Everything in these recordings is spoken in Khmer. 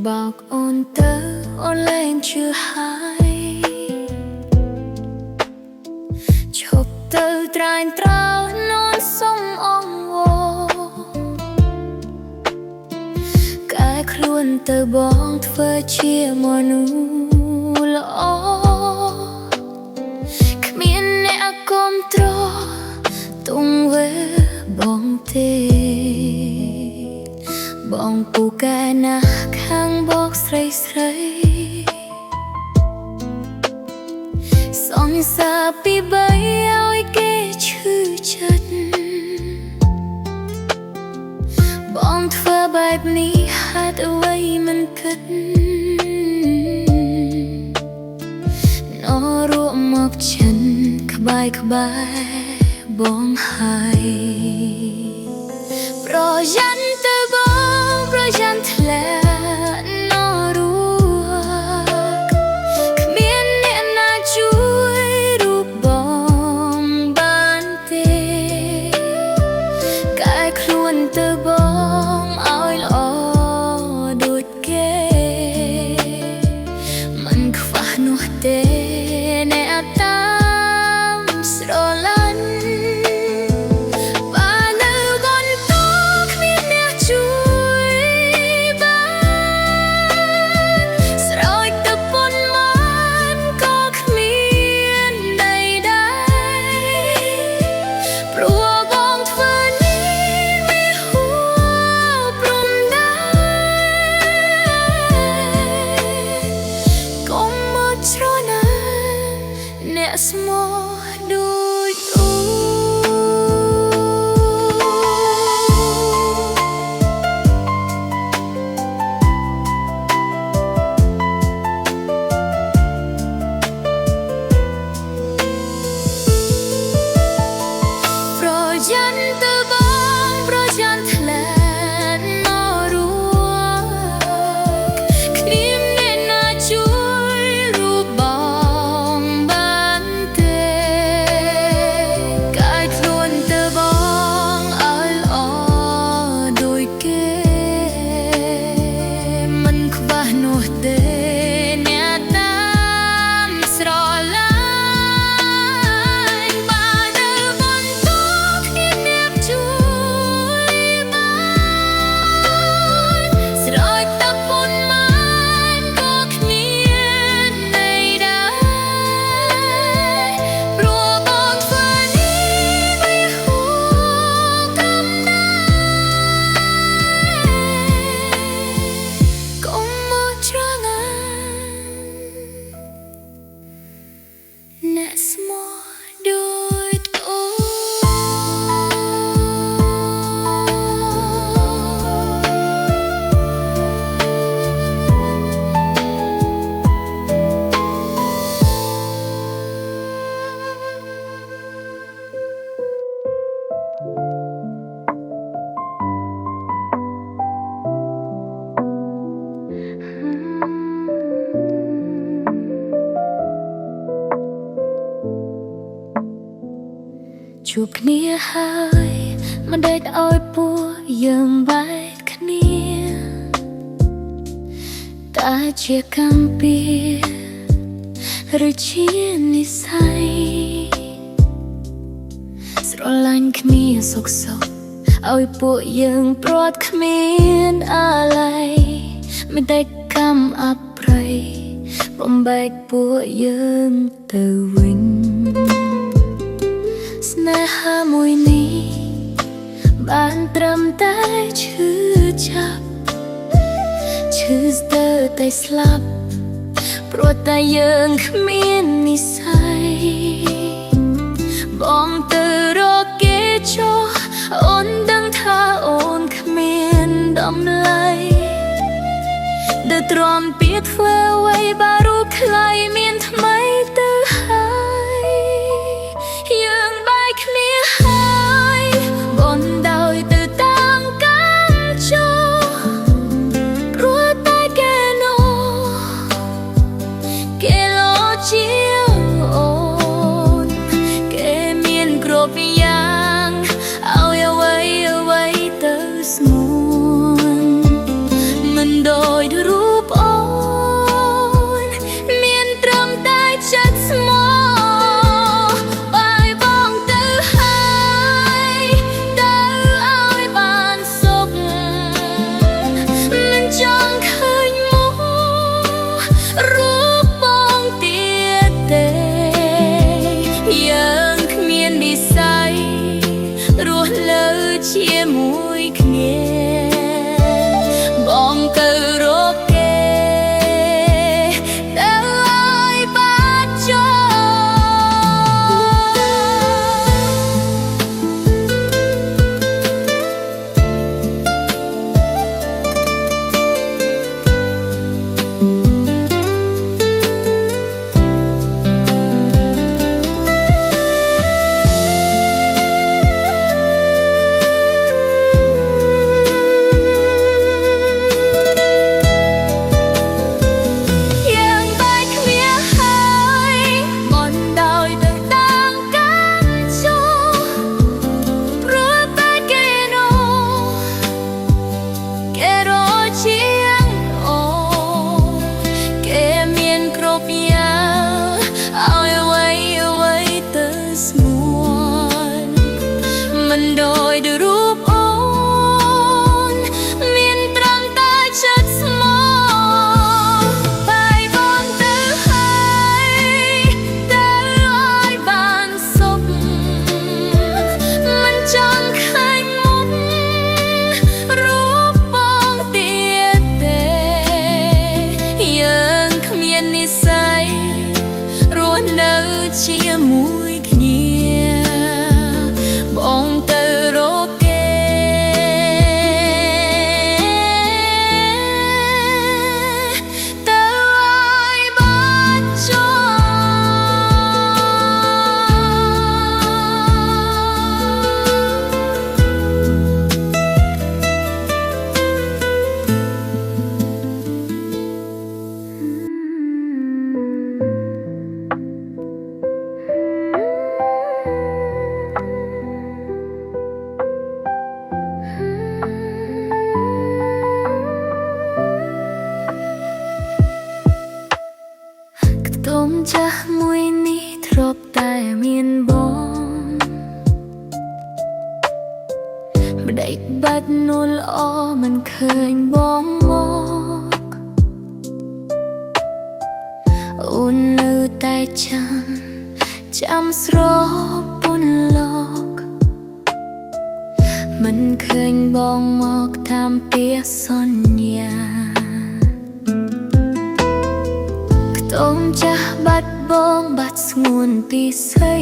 บอกโอนเตอโอนเล่นชื่อหายชบเตอตรายตรานอนส่งอองโวกายครวนเตอบองเธอเชียมอนูละอขมิ้นในอากมตรอตุงเวบองเตบองปูกานะข้างบอกใส่สองสาปีใบเอาไอ้เกชื่อฉันบองเธอแบบนี้หาดเอาไว้มันกันนอร่วมมอบฉันขบายบองหายเพราะฉันเธอบองเพราะฉันแถลนอรู้ขมิ้นเนี่ยน่าช่วยรูปบองบานเตกายครวนเธอบองเอาไอ้ลอดูดเกมันขวานัวเตในอาตามสโรลันSemua dulu Projan terbang, projan telan noruak Krim nena cuy rubang Semua duitជួបគ្នាហើយមិនដេកឲ្យពួរយើងបែកគ្នាតើជាកម្មពីឬជានិស្ស័យស្រឡាញ់គ្នាសុខឲ្យពួកយើងព្រាត់គ្មានអាល័យមិនដេកកម្មអប្រ័យរំបែកពួកយើងទៅវិញស្នេហាមួយនេះបានត្រឹមតែឈឺចាប់ឈឺស្ទើរតែស្លាប់ព្រោះតែយើងគ្មាននិស្ស័យបងទៅរកគេចុះអូនដឹងថាអូនគ្មានតម្លៃដែលទ្រាំពីធ្វើអ្វីបើរូបខ្លីមានថ្មីទៅហើយយើងបែកគ្នាហើយបនដោយទៅតាមកាន់ចុះព្រោះតែគេនោះគេលោជាអូនគេមានគ្រប់យ៉ាងឲ្យអ្វីទៅស្មួនមិនដូចរូប ចាស់មួយនេះធ្លាប់តែមានបងម្ដេចបាត់នួលល្អមិនឃើញបងមកអូននៅតែចាំស្រពន់លោកមិនឃើញបងមកតាមពាក្យសន្យាខ្ទមចាស់បាត់បងបាត់ស្ងួនពីស្អី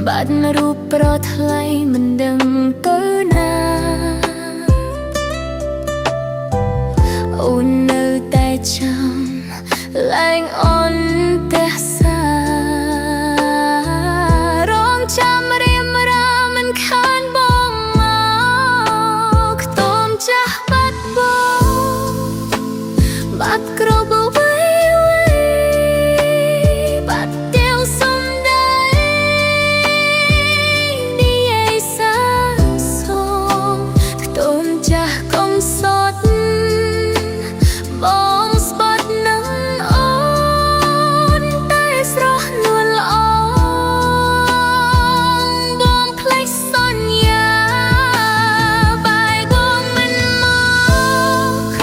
បាត់រូបប្រថ្លៃមិនដឹងទៅណាអូននៅតែចាំឡើងអន់តែសារងចាំរៀមរាមិនខានបងមកខ្ទមចាស់បាត់បងបាត់គ្រប់អ្វីបាត់ទាំងសំដីនិយាយសាសងខ្ទមចាស់កុំសត់បងស្បត់នឹងអូនតែស្រស់នួលល្អបងភ្លេចសន្យាបាយបងមិនមក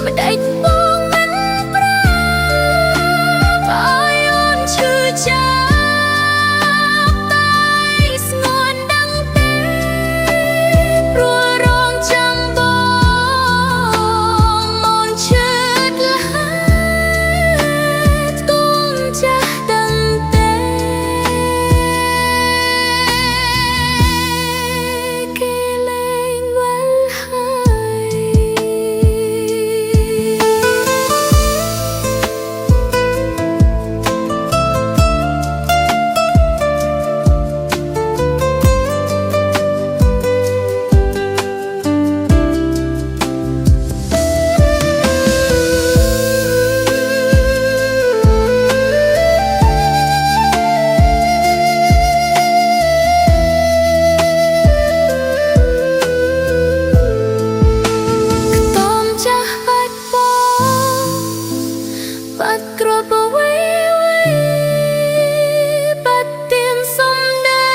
ម្ដេចបងមិនប្រាប់ឲ្យអូនឈឺចាប់តែស្ងួនដឹងទេព្រោះរងចាំបងអូនឈឺចាស់ដឹងទេគេលែងវិលហើយបាត់គ្រប់អ្វីបាត់ទាំងសំដី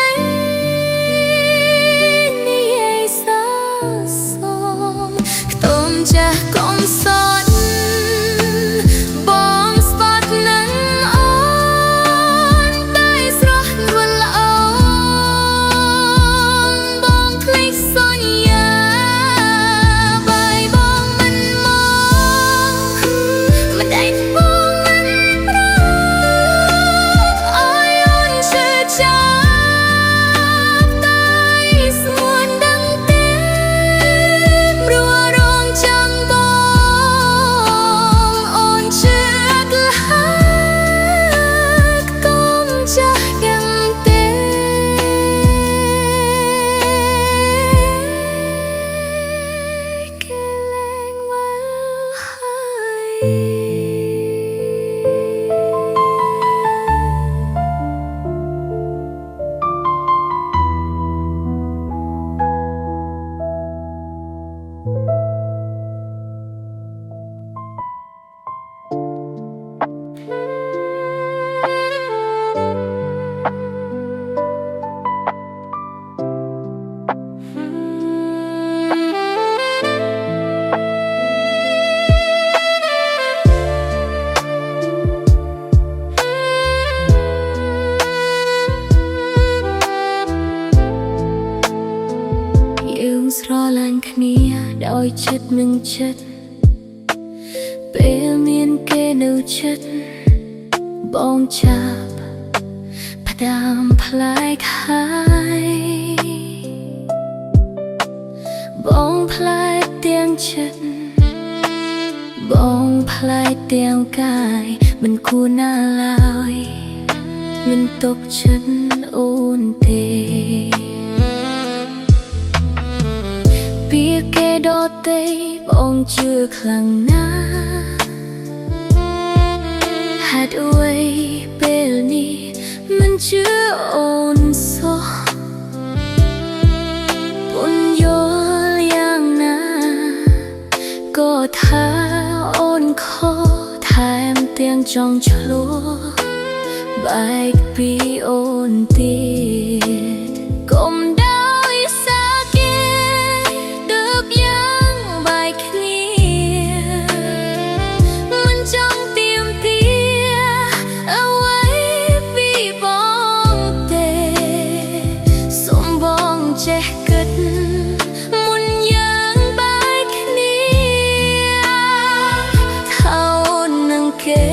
និយាយសាសងខ្ទមចាស់កុំសត់បងស្បត់នឹងអូនតែស្រស់នួលល្អបងភ្លេចសន្យាបាយបងមិនមកម្ដេចស្រឡាញ់គ្នាដោយចិត្តនឹងចិត្តពេលមានគេនៅចិត្តបងចាប់ផ្ដាំផ្លែកហើយបងផ្លែទាំងចិត្តបងផ្លែទាំងកាយមិនគួរណាឡើយមិនទុកចិត្តអូនទេពីគេដទៃបងជឿខ្លាំងណាស់ហេតុអ្វីពេលនេះមិនជឿអូនសោះពន្យល់យ៉ាងណាក៏ថាអូន ខថែមទាំងចង់ឆ្លោះបែកពីអូនទៀតកុំដោយសារគេទើបយ៉ាងបែកគ្នាមិនចង់ទៀមទាអ្វីពីបងទេសូមបងចេះគិតមុនយ៉ាងបែកគ្នាថោនឹងគេ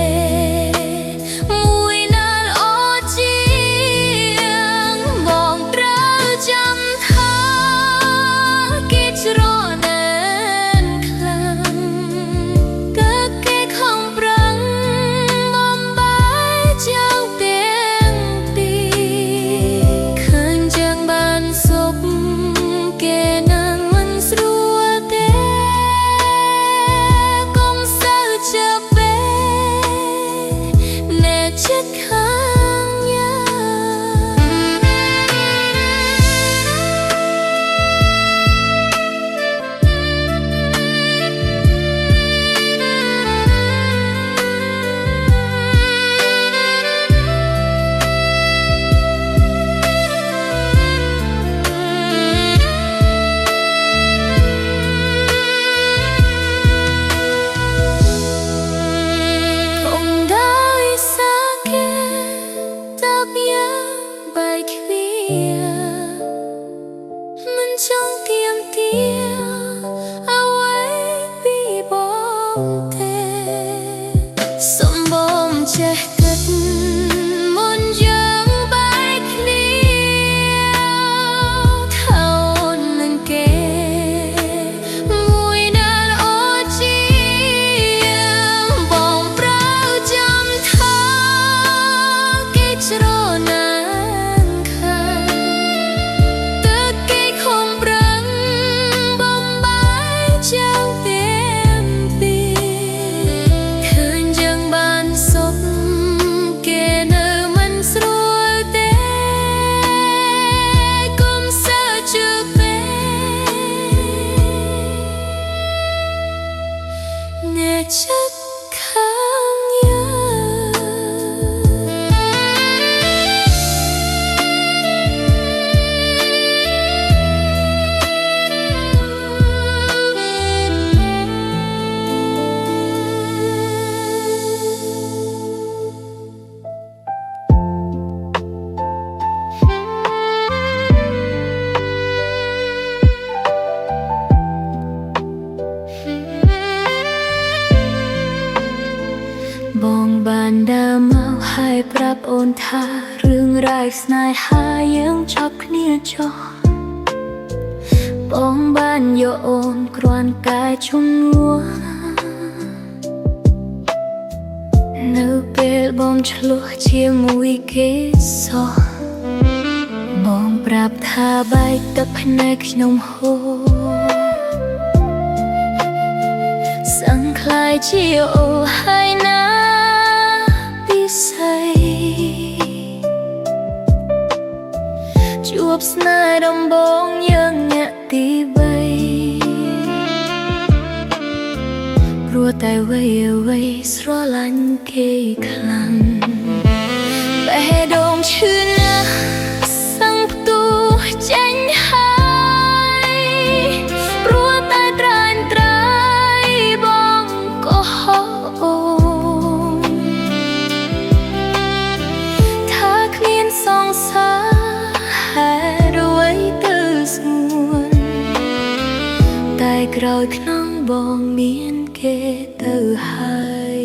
ចេះគិតមុនយើងបែកគ្នាថោនឹងគេមួយណាអូជាបងប្រើចាំថាគេច្រណានខាងទើបគេខំប្រឹងបំបាយចាំទៀមទីឃើញយើងបានសុខចិត្តខាងយើងបងបានដើរមកហើយប្រាប់អូនថារឿងរ៉ាវស្នេហាយើងចប់គ្នាចុះបងបានយកអូនគ្រាន់តែជំនួសនៅពេលបងឆ្លោះជាមួយគេសោះបងប្រាប់ថាបែកទឹកភ្នែកខ្ញុំហូរសឹងខ្លាយជាអូហើយណាជួបស្នេហ៍ដំបូងយើងអ្នកទី3ព្រោះតែអ្វីស្រឡាញ់គេខ្លាំងបេះដូងឈឺណាស់សឹងផ្ទុះចេញហើយព្រោះតែត្រាញត្រាយបងក៏ហោអូថាគ្មានសង្សារតែក្រោយក្នុងបងមានគេទៅហើយ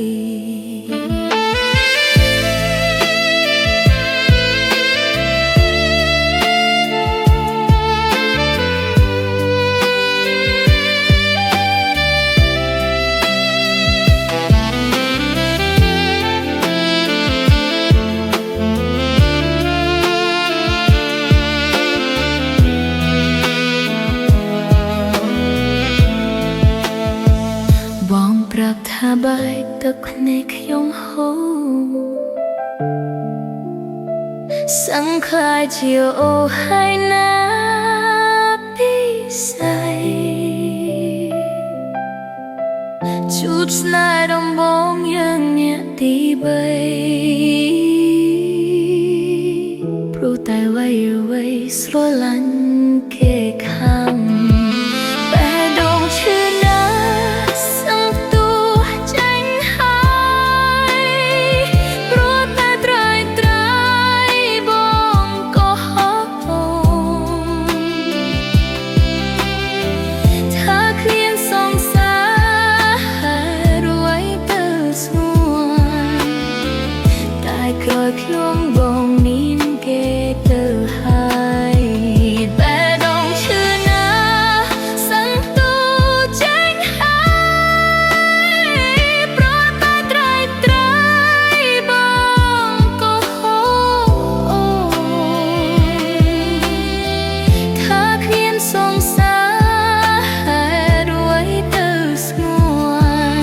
ប្រាប់ថាបែកទឹកភ្នែកខ្ញុំហូរសឹងខ្លាចជាអូហើយណាពិស័យច chút snai đồng bóng yang nhẹ tí bay pru tai vay vay xóa lăn kê khăm bè đồng chưa nát sang tu tranh hai pru tai trai trai bóng có hồng tha khuyên song xa rồi từ xuân tại cõi khung bóng nín kê từ hai bè đồng chưa na sang tu tranh hai pro tai trai trai bóng có hồng tha khuyên song xa rồi từ xuân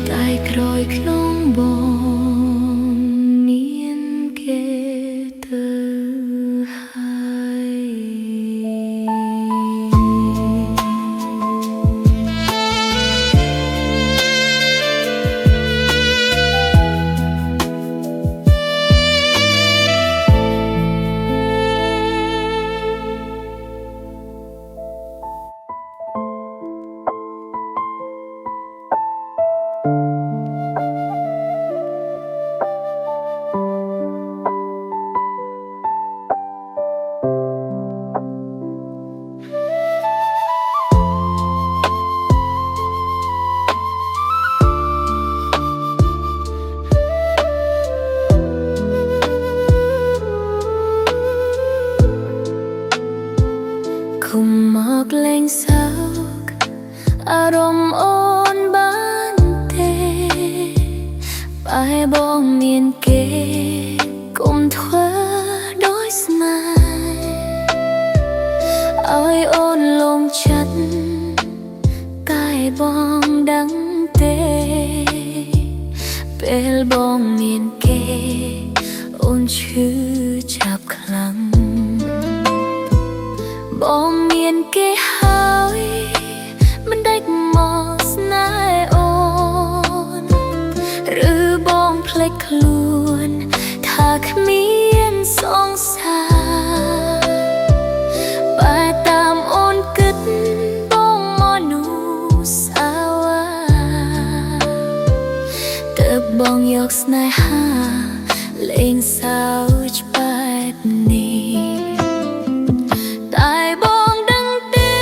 tại cõi khung bóng nín kê từ hai cùng mặc lên sao arom on ban tê bài bóng miền kê cùng thơ đôi smile ai ôn lông chân cái bóng đắng tê bel bóng miền kê ôn chữ chạp khăn bóng miền kê hơiมันได้มอสนายอ่อนหรือบองเพลกคลวนถ้าขมีนสองสาไปตามอ่อนกึดบองมอนูสาวาเติบบองยกสนายหาเล่งสาวจะไปนี้tại bóng đăng tê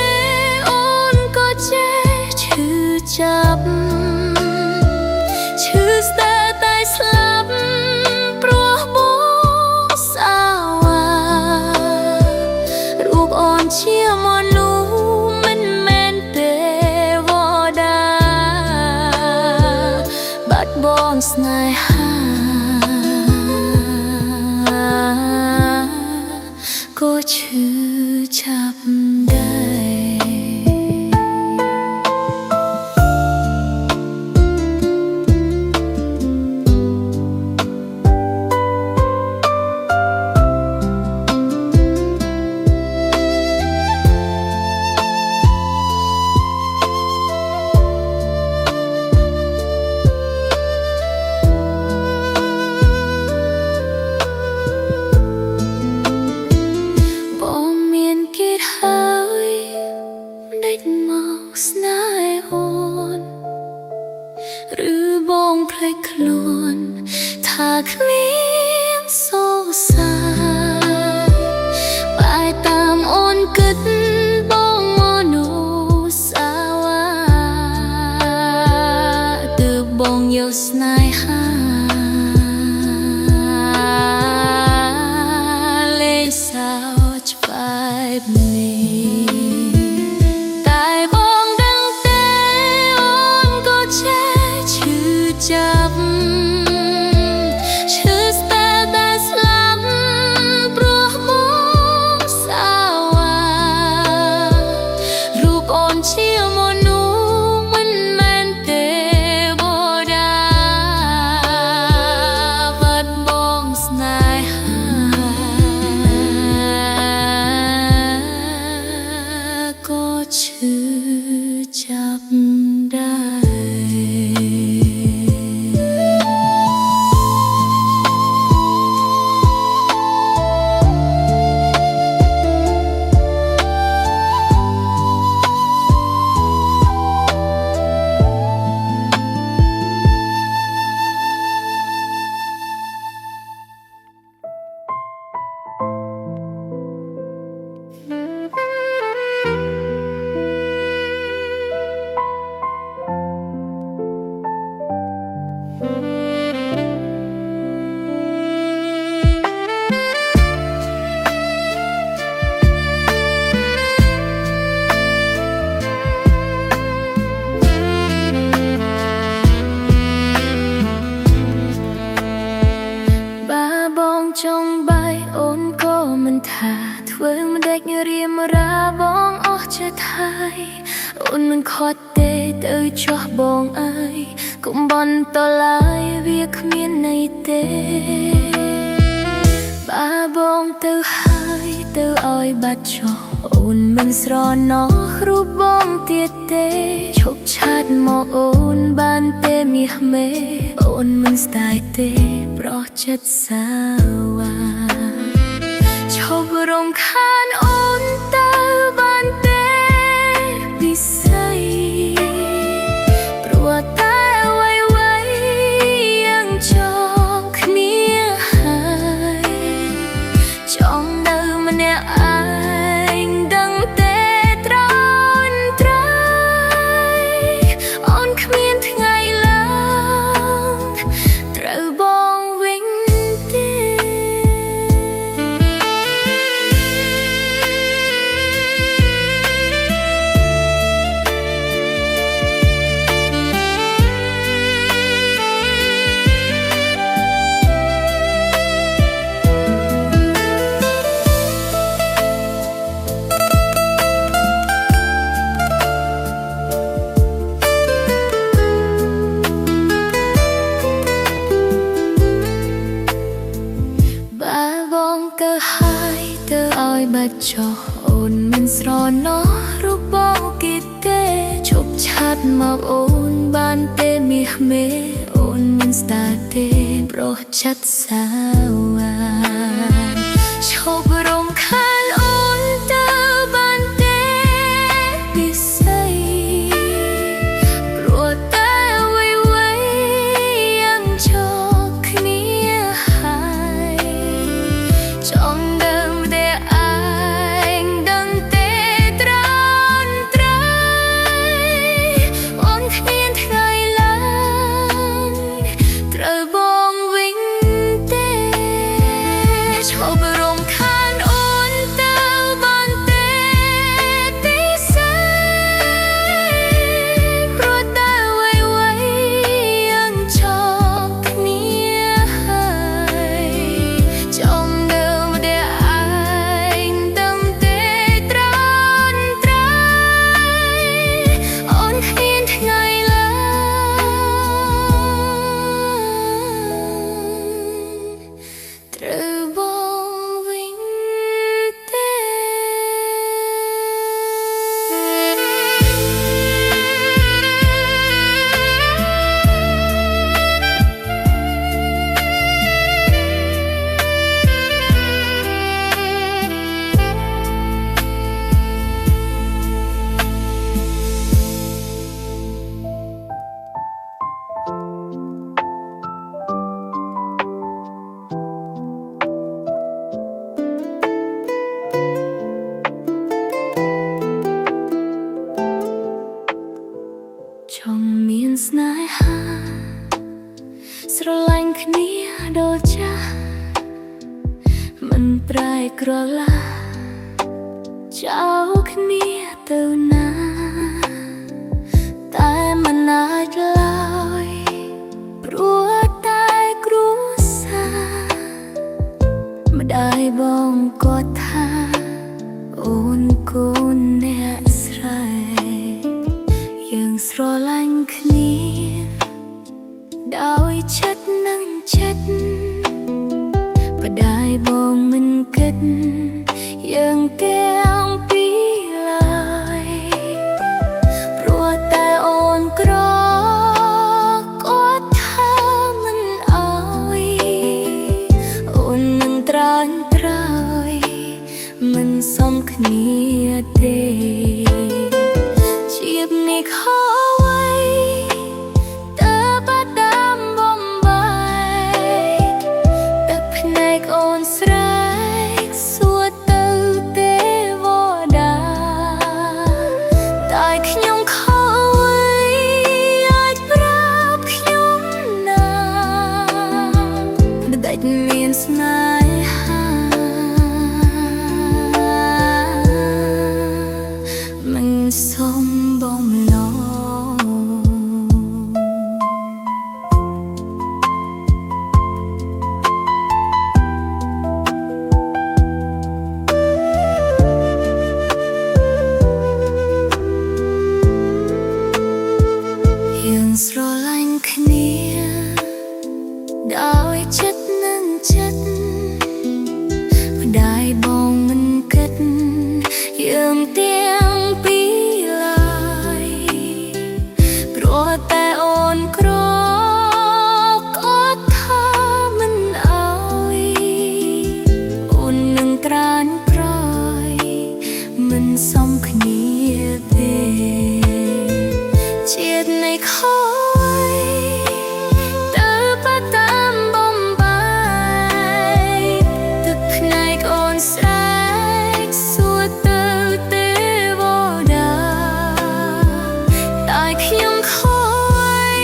ôn có chế chữ chập chữ ta tay slap pro bố sao rụp ôn chia mòn nú mình men tê vô đà bắt bóng snai ha có chữ chập đây bóng miền kết hơi đích màu snai hồn หรือบองเพลกคลวนถ้าเคลียนโซซาไปตามอ่อนกึดบองมอนูสาวาตืบบองเยาสนายหาเลสาวจะไปนี้tại bóng đăng tê ôn có chế chữ chập chữ ta ta slap pro mô sao rụp ôn chia mô nú mình men tê bồ đà ត់ទេទៅចោះបងអើយ កុំបន់តឡាយវាគ្មានន័យទេបាបងទៅហើយទៅឲ្យបាត់ចោះអូនមិនស្រណោះរូបបងទៀតទេឈប់ឆាតមកអូនបានទេមាសមេអូនមិនស្ដាយទេប្រោះចិត្តសាវ៉ាឈប់រំខានអូនទៅបានទេពិសេសព្រោះតែអ្វីៗยังចង់គ្នាហើយចង់នៅម្នាក់ឯងដឹងទេត្រន់ត្រៃអូនគ្មានថ្ងៃឡើងត្រូវបងវិញទេទៅហើយទៅឲ្យបាត់ចោះអូនមិនស្រណោះរូបបងគេទេឈប់ឆាតមកអូនបានទេមាសមេអូនមិនស្ដាយទេប្រោះចិត្តសាវ៉ាឈប់រំខានអូនទៅបានទេពិសេសព្រោះតែអ្វីៗยังចង់គ្នាហើយចង់ដើមតែឯងដឹងទេត្រន់ត្រៃអូនគ្មានថ្ងៃឡើងត្រូវបងវិញទេឈប់រំខានអូនទៅបានទេពិសេសព្រោះតែអ្វីៗยังចង់គ្នាហើយចង់ដើមតែឯងដឹងទេត្រន់ត្រៃអូនគ្មានថ្ងៃឡើងត្រូវបងវិញទេ ចង់មានស្នេហាស្រឡាញ់គ្នាដូចចាស់មិនប្រែក្រឡាចោលគ្នាទៅណាតែមិនអាចឡើយព្រោះតែគ្រួសារម្ដាយបងគាត់ថាអូនកូនអ្នកស្រីយើងស្រឡាញ់គ្នាដោយចិត្តនឹងចិត្តម្ដាយបងមិនគិតយើងទាំងពីរឡើយព្រោះតែអូនក្រគាត់ថាមិនអើយអូនមិនត្រាញ់ត្រើយមិនសមគ្នាទេជាបនេះខោអ្វីតើបាត់ដាំបំបាយទឹកភ្នែកអូនស្រែកសួរទៅទេវ ស្រឡាញ់គ្នាដោយចិត្តនឹងចិត្តម្ដាយបងមិនគិតយើងទាំងពីរឡើយព្រោះតែអូនក្រក៏ថាមិនអើយអូននឹងក្រានក្រោយមិនសមគ្នាទេជាតិនៃខូចទៅបាត់តាមបំបាយទឹកភ្នែកអូនស្រែកសួរទៅទេវតាតែខ្ញុំខូច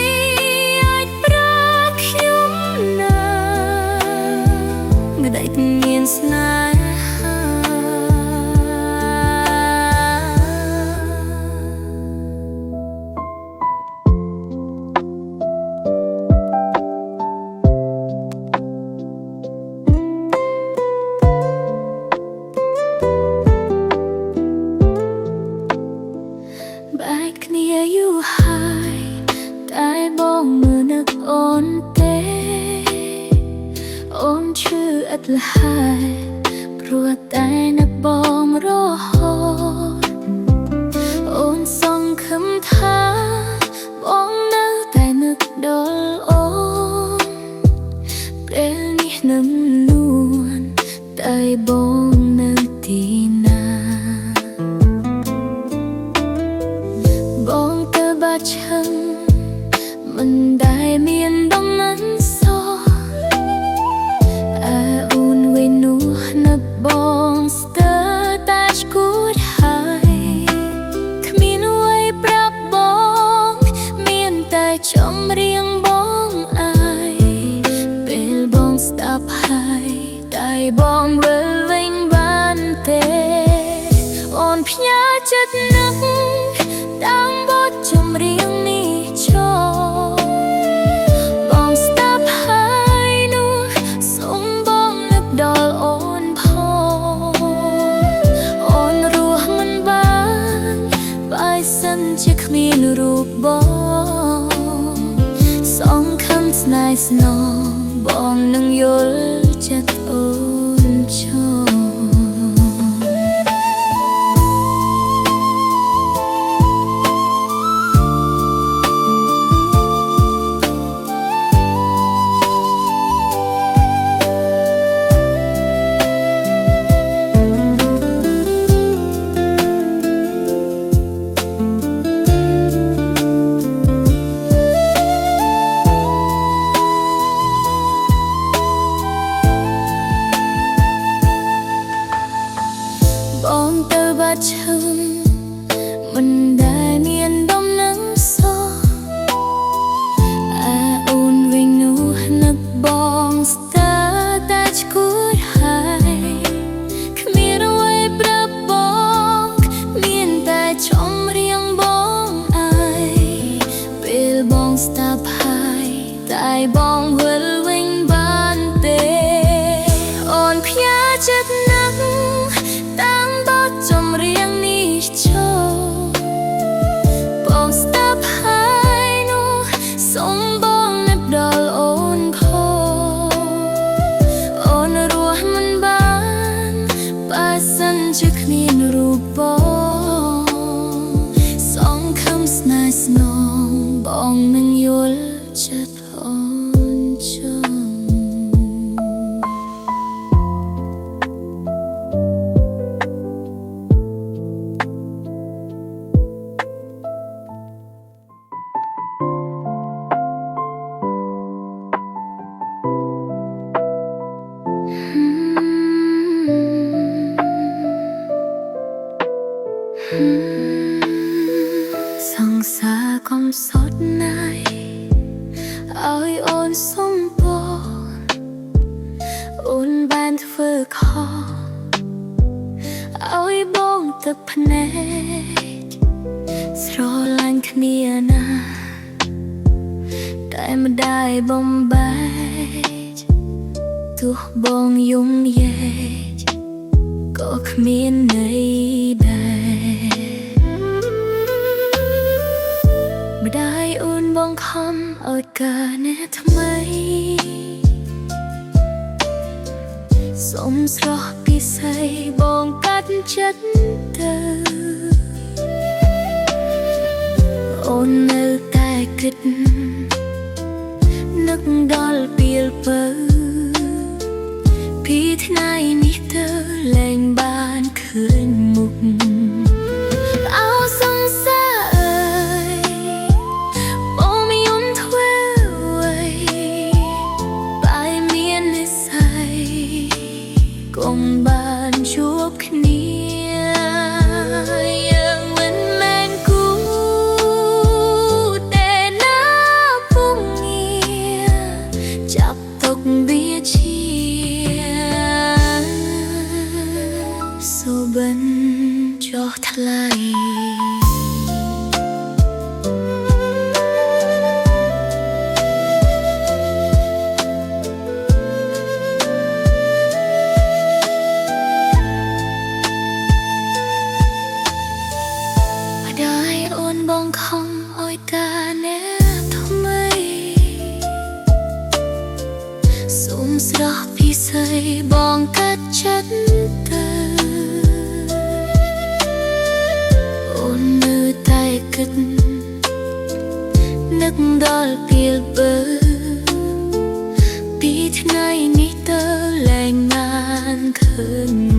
អាចប្រាខ្ញុំណាមិនได้មានស្នេហាបែកគ្នាយូរហើយតែបងមើលនឹកអូនទេអូនឈឺឥតលហើយព្រោះតែនឹកបងរហូតអូនសង្ឃឹមថាបងនៅតែនឹកដល់អូនពេលនេះនឹងនួនតែបងនៅទីណាបងទៅបាត់ឈឹងមិនដែលមានដំណឹងសោះអូនវិញនោះនឹកបងស្ទើរតែស្គួតហើយគ្មានអ្វីប្រាប់បងមានតែចម្រៀងបងអាយពេលបងស្ដាប់ហើយតែបងវិលវិញបានទេអូនផ្ញើចិត្តនឹកតាមបទចម្រៀងនេះចូលបងស្ដាប់ហើយនោះសូមបងនឹកដល់អូនផងអូនរស់មិនបានបើសិនជាគ្មានរូបបងសង្ឃឹមស្នេហ៍ស្នងបងនឹងយល់ចិត្តអូនចោលបងទៅបាត់ឈឹងមិនដែលមានដំណឹងសោះអូនវិញនោះនឹកបងស្ទើរតែស្គួតហើយគ្មានអ្វីប្រាប់បងមានតែចម្រៀងបងអាយពេលបងស្ដាប់ហើយតែបងវិលវិញបានទេអូនផ្ញើចិត្តនឹកតាមបទចម្រៀងនេះចូលបងស្ដាប់ហើយនោះសូមបងនឹកដល់អូនផងអូនរស់មិនបានបើសិនជាគ្មានរូបបងសង្ឃឹមស្នេហ៍ស្នងបងនឹងយល់ចិត្តអូនចង់សង្សារកុំសត់ណាយឲ្យអូនសុំបងអូនបានធ្វើខុសឲ្យបងទឹកភ្នែកស្រឡាញ់គ្នាណាតែមិនได้បំបែកទោះបងយំយែកក៏គ្មានន័យដែរម្ដាយអូនប បងខំឲ្យការនេះថ្មីសុំស្រស់ពិស័យបងកាត់ចិត្តទៅអូននៅតែគិតនឹកដល់ពេលបើពីថ្ងៃនេះទៅលែងបានឃើញមុខអោសង្សារអើយបងមិនយន់ធ្វើអ្វីបែរមាននិស្ស័យកុំបានជួបគ្នាយើងមិនមែនគូតែណាពុំងារចាប់ទុកវាជាសូបិនចុះថ្លៃបងខំឲ្យការនេះថ្មីសុំស្រស់ពិស័យបងកាត់ចិត្តទៅអូននៅតែគិតនឹកដល់ពេលបើពីថ្ងៃនេះទៅលែងបានឃើញ